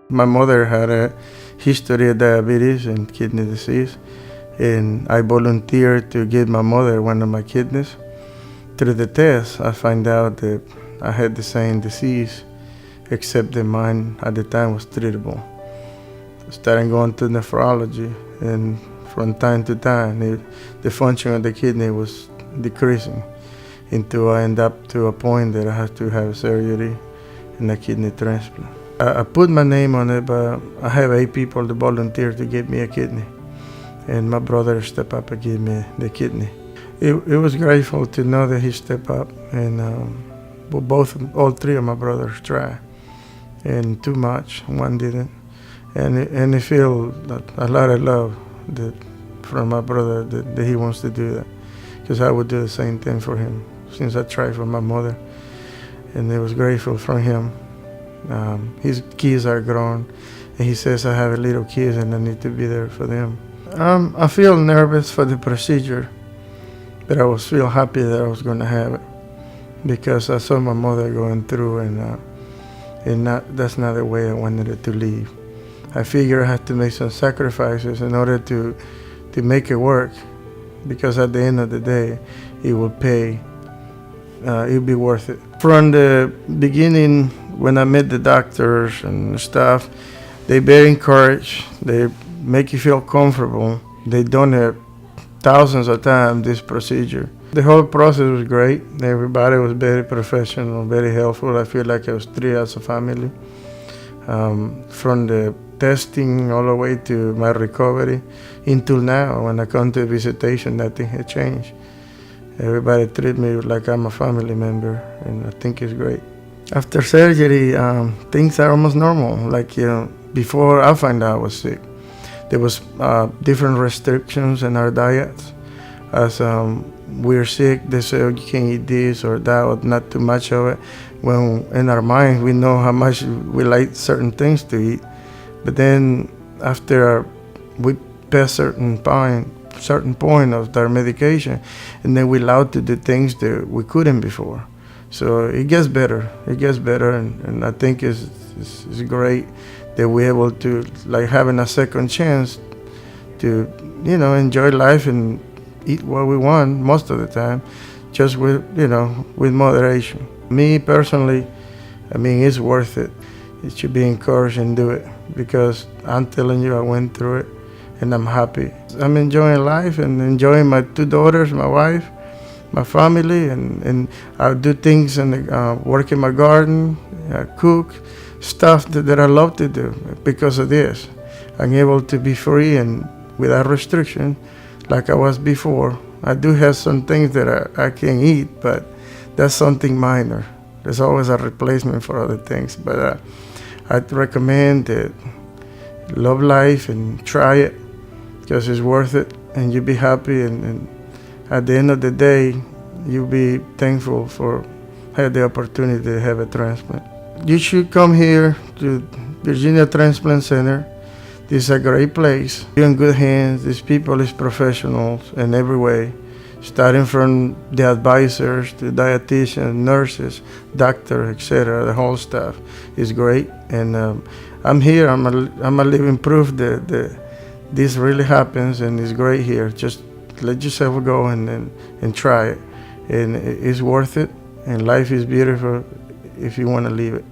My mother had a history of diabetes and kidney disease, and I volunteered to give my mother one of my kidneys. Through the test, I found out that I had the same disease, except that mine at the time was treatable. I started going to nephrology, and from time to time, the function of the kidney was decreasing until I ended up to a point that I had to have surgery and a kidney transplant. I put my name on it, but I have 8 people that volunteered to give me a kidney, and my brother stepped up and gave me the kidney. It was grateful to know that he stepped up, and all 3 of my brothers tried, and too much, one didn't, and I feel a lot of love from my brother that he wants to do that, because I would do the same thing for him since I tried for my mother, and it was grateful from him. His kids are grown, and he says I have little kids and I need to be there for them. I feel nervous for the procedure, but I was feel happy that I was going to have it, because I saw my mother going through, and that's not the way I wanted it to leave. I figured I had to make some sacrifices in order to make it work, because at the end of the day, it will pay. It'll be worth it. From the beginning, when I met the doctors and stuff, they very encouraged. They make you feel comfortable. They done it thousands of times, this procedure. The whole process was great. Everybody was very professional, very helpful. I feel like I was treated as a family. From the testing all the way to my recovery until now, when I come to visitation, nothing had changed. Everybody treat me like I'm a family member, and I think it's great. After surgery, things are almost normal. Like, before I found out I was sick, there was different restrictions in our diets. As we're sick, they say, oh, you can't eat this or that, or not too much of it. When in our mind, we know how much we like certain things to eat. But then after we pass certain point of their medication, and then we're allowed to do things that we couldn't before. So it gets better. And I think it's great that we're able to, like, having a second chance to, enjoy life and eat what we want most of the time, just with moderation. Me personally, it's worth it. It should be encouraged and do it, because I'm telling you, I went through it, and I'm happy. I'm enjoying life and enjoying my 2 daughters, my wife, my family, and I do things and work in my garden, cook, stuff that I love to do because of this. I'm able to be free and without restriction like I was before. I do have some things that I can't eat, but that's something minor. There's always a replacement for other things, but I'd recommend that love life and try it, because it's worth it, and you'll be happy, and at the end of the day, you'll be thankful for having the opportunity to have a transplant. You should come here to Virginia Transplant Center. This is a great place. You're in good hands. These people is professionals in every way, starting from the advisors to dietitians, nurses, doctors, etc. The whole staff is great, and I'm here. I'm a living proof that this really happens, and it's great here. Just let yourself go and try it, and it's worth it. And life is beautiful if you want to live it.